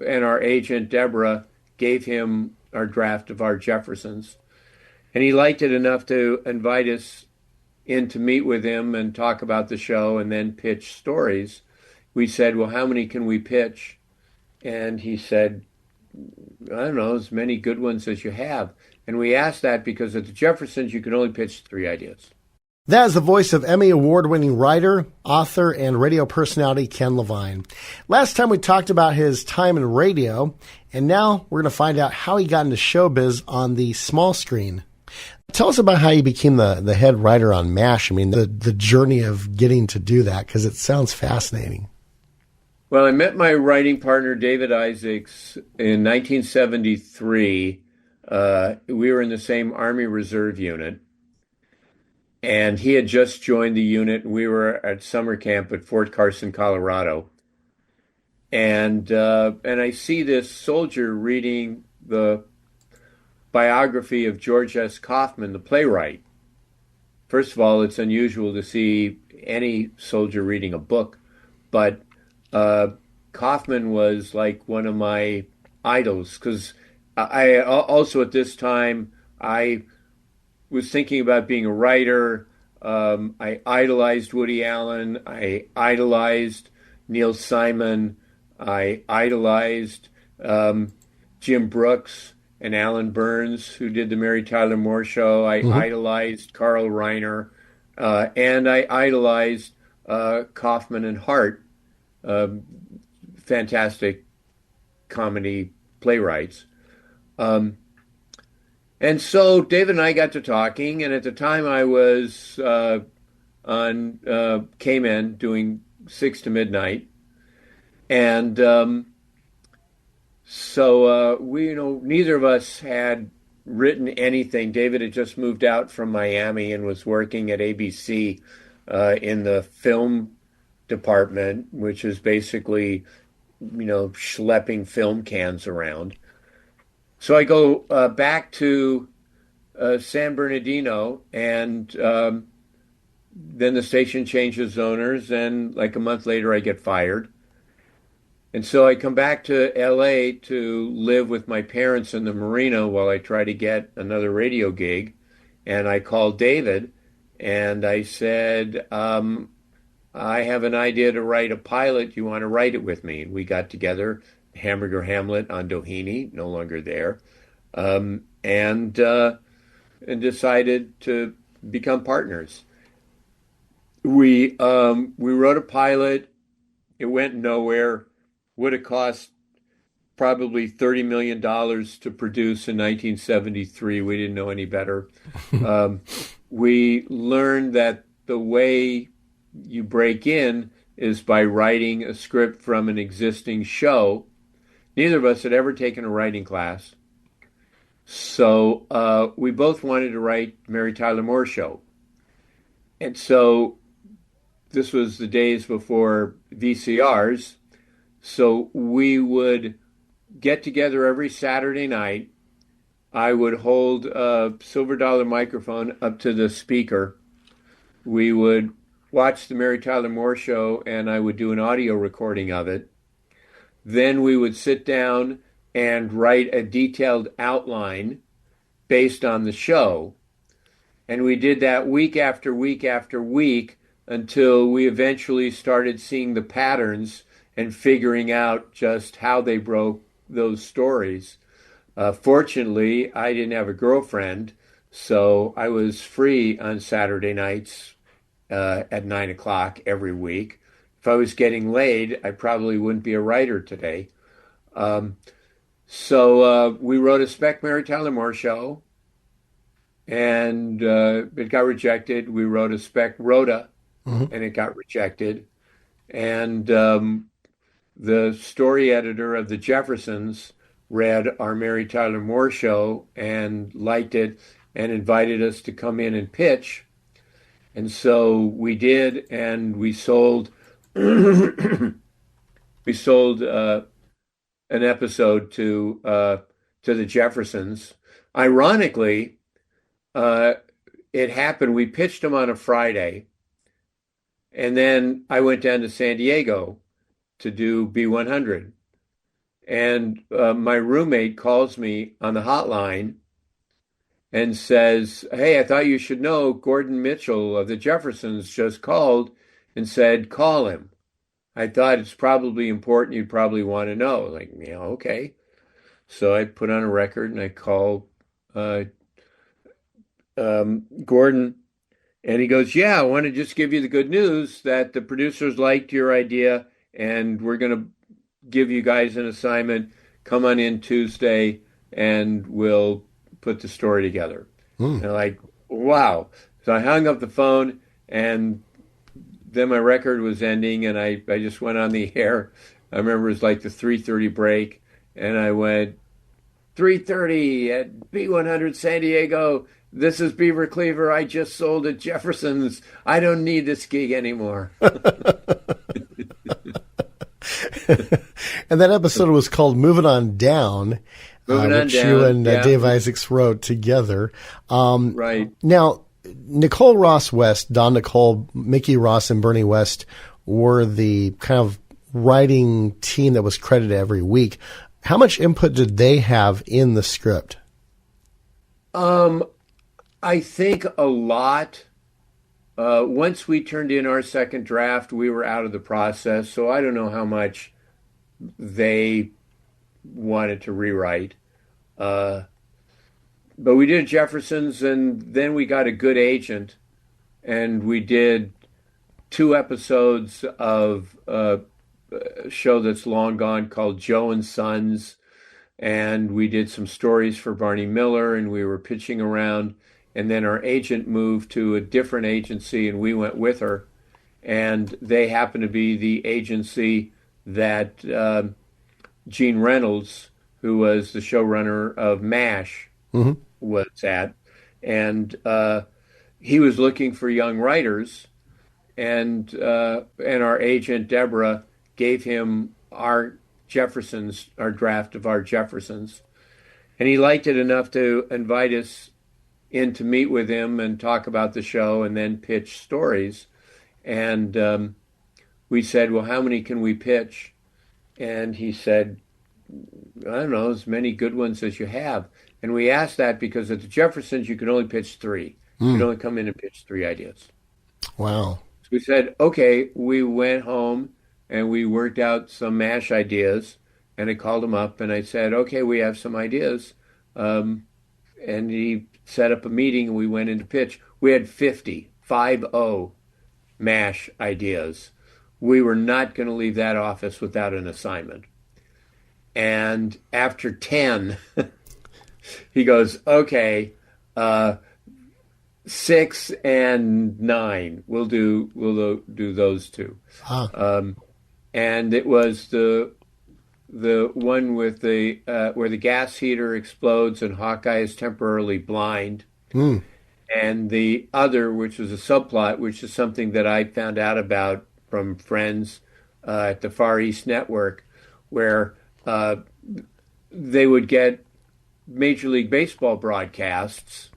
and our agent Deborah gave him our draft of our Jeffersons, and he liked it enough to invite us in to meet with him and talk about the show and then pitch stories. We said, "Well, how many can we pitch?" And he said, "I don't know, as many good ones as you have." And we asked that because at the Jeffersons, you can only pitch three ideas. That is the voice of Emmy award-winning writer, author, and radio personality Ken Levine. Last time we talked about his time in radio, and now we're going to find out how he got into showbiz on the small screen. Tell us about how you became the head writer on MASH. I mean, the journey of getting to do that, because it sounds fascinating. Well, I met my writing partner, David Isaacs, in 1973. We were in the same Army Reserve unit. And he had just joined the unit. We were at summer camp at Fort Carson, Colorado. And I see this soldier reading the biography of George S. Kaufman, the playwright. First of all, it's unusual to see any soldier reading a book, but Kaufman was like one of my idols because I also at this time I was thinking about being a writer. I idolized Woody Allen. I idolized Neil Simon. I idolized Jim Brooks and Alan Burns, who did the Mary Tyler Moore Show. I idolized Carl Reiner. And I idolized Kaufman and Hart, fantastic comedy playwrights. And so David and I got to talking, and at the time I was on K-Men doing 6 to midnight. And so we, neither of us had written anything. David had just moved out from Miami and was working at ABC in the film department, which is basically, schlepping film cans around. So I go back to San Bernardino, and then the station changes owners, and like a month later, I get fired. And so I come back to LA to live with my parents in the Marina while I try to get another radio gig. And I called David, and I said, I have an idea to write a pilot. You want to write it with me? And we got together, Hamburger Hamlet on Doheny, no longer there, and decided to become partners. We wrote a pilot. It went nowhere. Would have cost probably $30 million to produce in 1973. We didn't know any better. We learned that the way you break in is by writing a script from an existing show. Neither of us had ever taken a writing class. So we both wanted to write Mary Tyler Moore Show. And so this was the days before VCRs. So we would get together every Saturday night. I would hold a silver dollar microphone up to the speaker. We would watch the Mary Tyler Moore Show, and I would do an audio recording of it. Then we would sit down and write a detailed outline based on the show. And we did that week after week after week until we eventually started seeing the patterns and figuring out just how they broke those stories. Fortunately, I didn't have a girlfriend, so I was free on Saturday nights at 9 o'clock every week. If I was getting laid, I probably wouldn't be a writer today. So we wrote a spec Mary Tyler Moore Show, and it got rejected. We wrote a spec Rhoda, and it got rejected. And the story editor of the Jeffersons read our Mary Tyler Moore Show and liked it and invited us to come in and pitch. And so we did, and we sold an episode to the Jeffersons. Ironically, it happened. We pitched them on a Friday, and then I went down to San Diego to do B100, And my roommate calls me on the hotline and says, "Hey, I thought you should know Gordon Mitchell of the Jeffersons just called and said, call him. I thought it's probably important. You'd probably want to know." Like, yeah, okay. So I put on a record and I call uh, Gordon, and he goes, "Yeah, I want to just give you the good news that the producers liked your idea, and we're going to give you guys an assignment. Come on in Tuesday, and we'll put the story together." Mm. And I'm like, wow. So I hung up the phone, and then my record was ending, and I just went on the air. I remember it was like the 3:30 break, and I went, "3:30 at B100 San Diego. This is Beaver Cleaver. I just sold at Jefferson's. I don't need this gig anymore." And that episode was called Moving On Down, Moving on which down. you and Yeah, Dave Isaacs wrote together. right. Now, Nicole Ross West, Don Nicole, Mickey Ross, and Bernie West were the kind of writing team that was credited every week. How much input did they have in the script? I think a lot. Once we turned in our second draft, we were out of the process, so I don't know how much they wanted to rewrite. Uh, but we did Jefferson's, and then we got a good agent, and we did 2 episodes of a show that's long gone called Joe and Sons, and we did some stories for Barney Miller, and we were pitching around. And then our agent moved to a different agency, and we went with her. And they happened to be the agency that Gene Reynolds, who was the showrunner of MASH, Mm-hmm. was at. And he was looking for young writers, and our agent Deborah gave him our draft of our Jeffersons, and he liked it enough to invite us in to meet with him and talk about the show and then pitch stories. And we said, "Well, how many can we pitch?" And he said, "I don't know, as many good ones as you have." And we asked that because at the Jeffersons, you could only pitch three. You could Mm. only come in and pitch 3 ideas. Wow. So we said, okay, we went home and we worked out some MASH ideas. And I called him up and I said, okay, we have some ideas. And he set up a meeting and we went into pitch. We had 50 MASH ideas. We were not going to leave that office without an assignment. And after 10, he goes, okay, 6 and 9. We'll do those two. Ah. And it was the one with the where the gas heater explodes and Hawkeye is temporarily blind, Mm. and the other, which was a subplot, which is something that I found out about from friends at the Far East Network, where they would get Major League Baseball broadcasts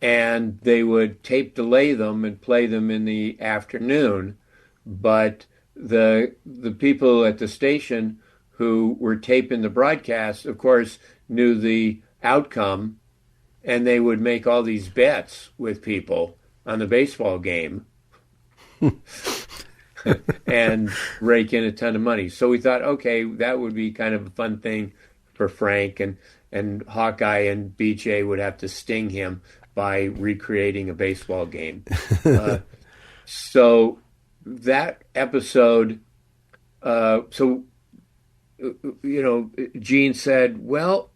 and they would tape delay them and play them in the afternoon. But the people at the station who were taping the broadcast, of course, knew the outcome, and they would make all these bets with people on the baseball game and rake in a ton of money. So we thought, okay, that would be kind of a fun thing for Frank, and Hawkeye and BJ would have to sting him by recreating a baseball game. So that episode, Gene said, well,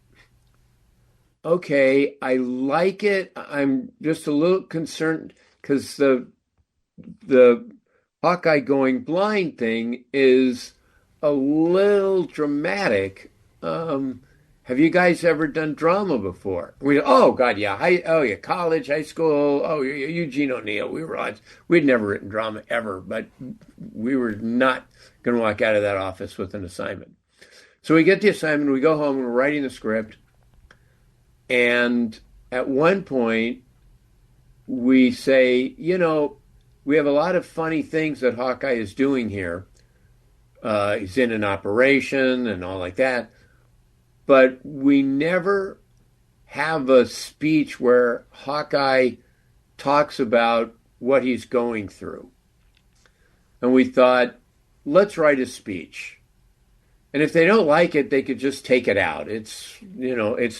okay, I like it. I'm just a little concerned because the Hawkeye going blind thing is a little dramatic. Have you guys ever done drama before? Oh God, yeah. Yeah, college, high school. Oh, Eugene O'Neill. We'd never written drama ever, but we were not going to walk out of that office with an assignment. So we get the assignment, we go home, and we're writing the script. And at one point, we say, we have a lot of funny things that Hawkeye is doing here. He's in an operation and all like that. But we never have a speech where Hawkeye talks about what he's going through. And we thought, let's write a speech. And if they don't like it, they could just take it out. It's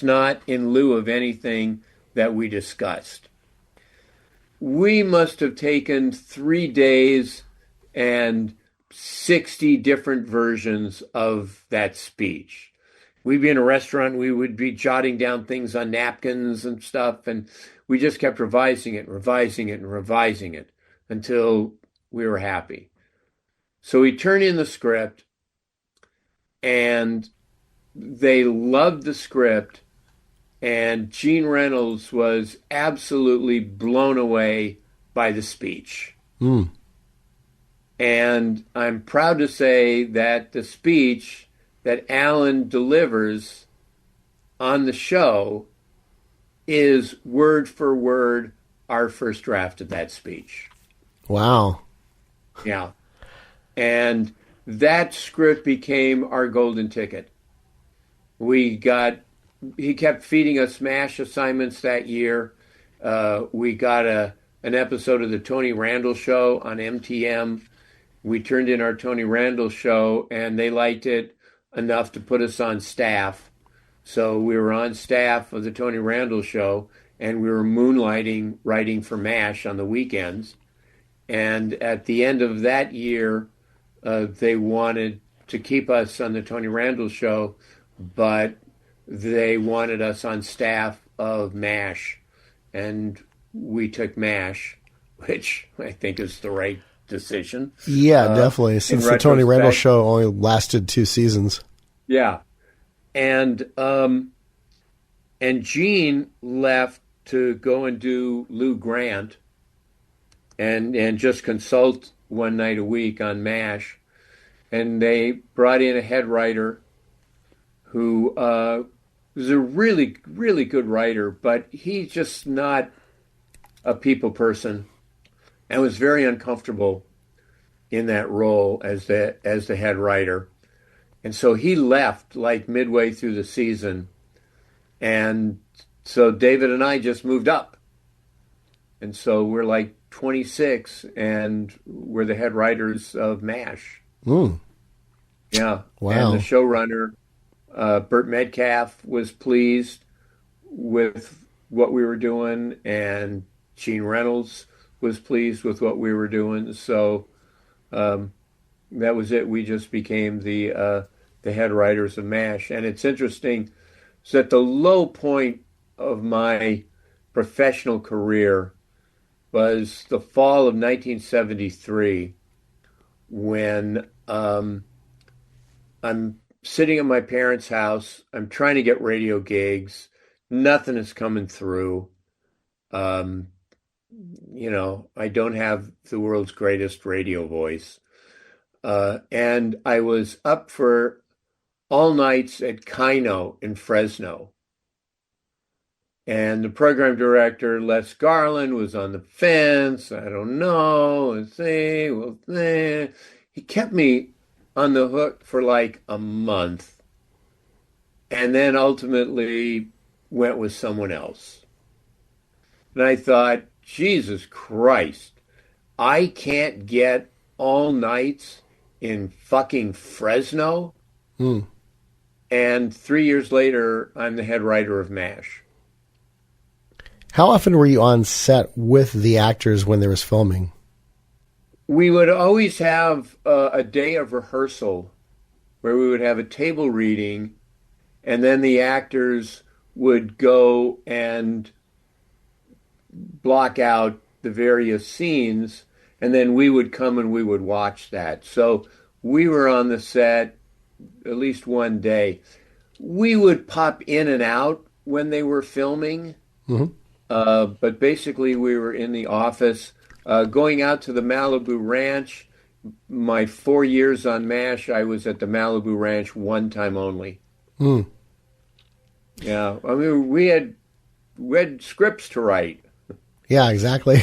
not in lieu of anything that we discussed. We must have taken 3 days and 60 different versions of that speech. We'd be in a restaurant, we would be jotting down things on napkins and stuff, and we just kept revising it, revising it, and revising it until we were happy. So we turned in the script, and they loved the script, and Gene Reynolds was absolutely blown away by the speech. Mm. And I'm proud to say that the speech that Alan delivers on the show is word for word our first draft of that speech. Wow. Yeah. And that script became our golden ticket. He kept feeding us MASH assignments that year. We got an episode of the Tony Randall Show on MTM. We turned in our Tony Randall Show, and they liked it enough to put us on staff. So we were on staff of the Tony Randall Show, and we were moonlighting, writing for MASH on the weekends. And at the end of that year, they wanted to keep us on the Tony Randall Show, but they wanted us on staff of MASH. And we took MASH, which I think is the right decision. Yeah, definitely. Since the Tony Randall Show only lasted 2 seasons. Yeah. And Gene left to go and do Lou Grant and just consult one night a week on MASH. And they brought in a head writer who was a really, really good writer, but he's just not a people person and was very uncomfortable in that role as the head writer. And so he left like midway through the season. And so David and I just moved up. And so we're like 26 and we're the head writers of MASH. Mm. Yeah. Wow. And the showrunner, Burt Metcalf, was pleased with what we were doing, and Gene Reynolds was pleased with what we were doing. So that was it. We just became the head writers of MASH. And it's interesting, so at the low point of my professional career was the fall of 1973, when I'm sitting at my parents' house. I'm trying to get radio gigs. Nothing is coming through. I don't have the world's greatest radio voice. And I was up for all nights at Kino in Fresno. And the program director, Les Garland, was on the fence. I don't know. He kept me on the hook for like a month, and then ultimately went with someone else. And I thought, Jesus Christ, I can't get all nights in fucking Fresno? Mm. And 3 years later, I'm the head writer of MASH. How often were you on set with the actors when there was filming? We would always have a day of rehearsal where we would have a table reading, and then the actors would go and block out the various scenes, and then we would come and we would watch that. So we were on the set at least one day. We would pop in and out when they were filming, but basically we were in the office. Going out to the Malibu Ranch, my 4 years on MASH, I was at the Malibu Ranch one time only. Mm. Yeah, I mean, we had scripts to write. Yeah, exactly.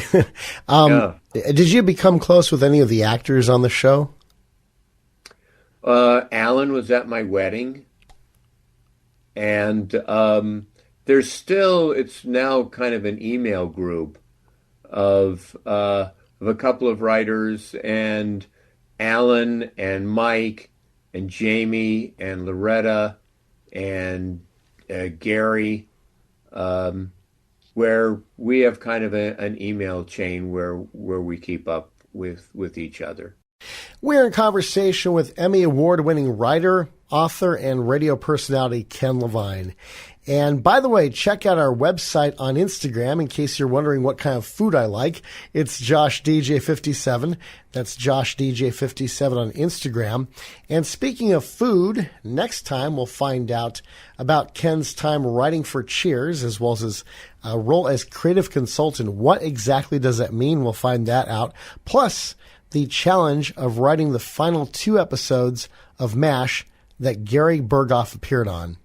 Did you become close with any of the actors on the show? Alan was at my wedding, and it's now kind of an email group of a couple of writers, and Alan and Mike and Jamie and Loretta and Gary, where we have kind of an email chain where we keep up with each other. We're in conversation with Emmy Award-winning writer, author, and radio personality Ken Levine. And by the way, check out our website on Instagram in case you're wondering what kind of food I like. It's JoshDJ57. That's JoshDJ57 on Instagram. And speaking of food, next time we'll find out about Ken's time writing for Cheers, as well as his role as creative consultant. What exactly does that mean? We'll find that out. Plus, the challenge of writing the final 2 episodes of MASH that Gary Berghoff appeared on.